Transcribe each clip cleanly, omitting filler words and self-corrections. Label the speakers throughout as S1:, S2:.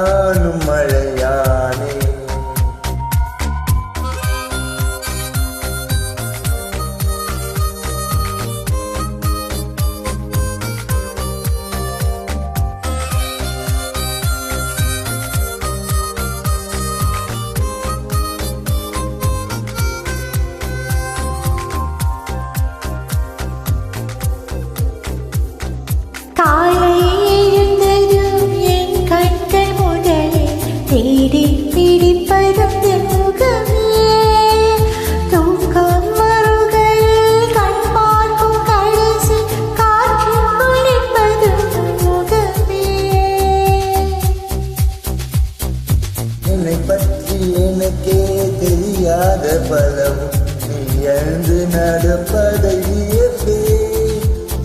S1: நானும் மழையானே.
S2: காலை எழுந்ததும் என் கண்கள் முதலில் தேடி பிடிப்பதும் முகமே. தூக்கம் வருகையில் கண் பார்க்கும் கடைசி காற்று குளிப்பதும் முகமே.
S1: என்னை பற்றி எனக்கே தெரியாத பலவும் நீ எழுந்து நடப்பதை வியப்பே.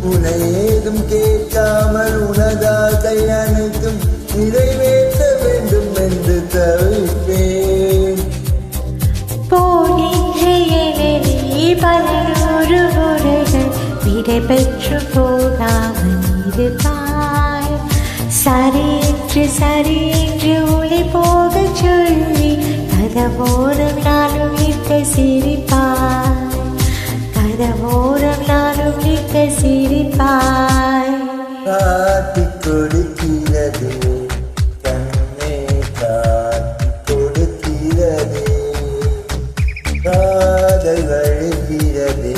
S1: உன்னை ஏதும் கேட்காமல் உனதாகை அனைத்தும் நிறைவேற்ற வேண்டும் என்று தவிப்பேன்.
S2: போகின்ற எனவே பல நூறு முறைகள் விடை பெற்று போகாமல் இருப்பாய். சரி என்று ஒளி போகச் சொல்லி கதவோரம் நானும் நிற்க சிரிப்பாய். கதவோரம் நானும் நிற்க சிரிப்பாய்.
S1: காட்டிக் கொடுக்கிறதே கண்ணே, காட்டிக் கொடுக்கிறதே. காதல் வழிகிறதே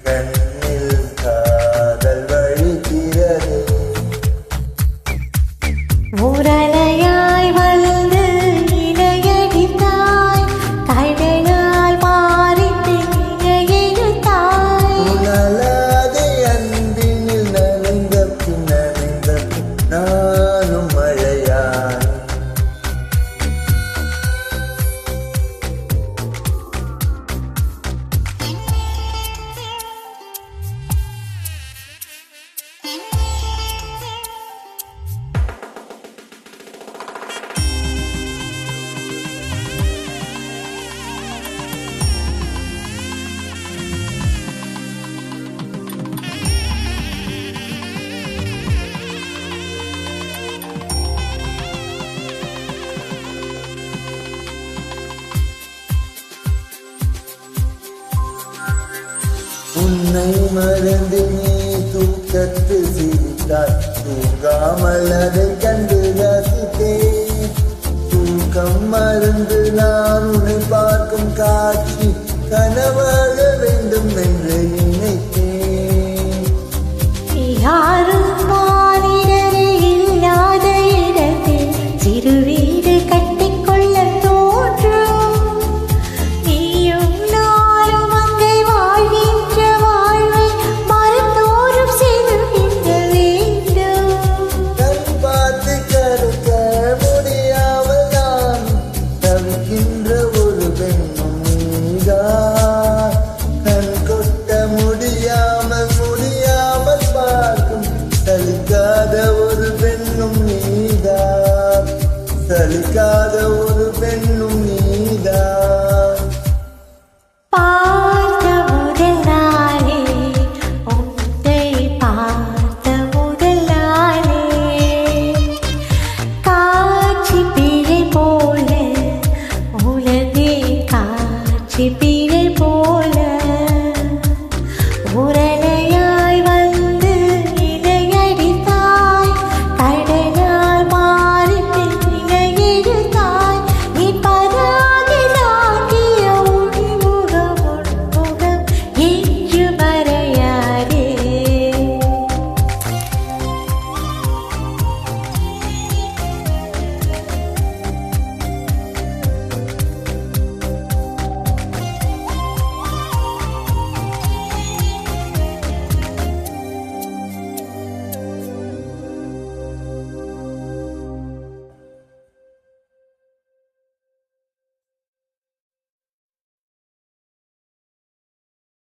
S1: கண்ணில், காதல் வழிகிறதே.
S2: முரளையாய் வந்து இணையடித்தாய், கடலாய் மாறித்து இணையெழுத்தாய்.
S1: உணலாதே அன்பினில் நனைந்த பின் நனைந்த பின் நானும் மழையானே. உன்னை மறந்து நீ தூக்கத்தில் சிரித்தாய். தூங்காமல் அதை கண்டு ரசித்தேன். தூக்கம் மறந்து நான் உன்னை பார்க்கும் காட்சி கனவாக வேண்டும் என்று நினைத்தேன்.
S2: யாரும் மானிடரே இல்லாத இடத்தில் சிறு வீடு கட்டிக்கொள்ள தோன்றும். நீயும் நானும் அங்கே வாழ்கின்ற வாழ்வை மறுத்தோறும் செய்துவிட வேண்டும்.
S1: கண் பார்த்து கருக்க முடியாமல் நான் தவிக்கின்ற ஒரு பெண்ணும் நீதான். கண் கொட்ட முடியாமல் பார்க்கும் சலிக்காத ஒரு பெண்ணும் நீதான். சலிக்காத ஒரு பெண்ணும் நீதான்.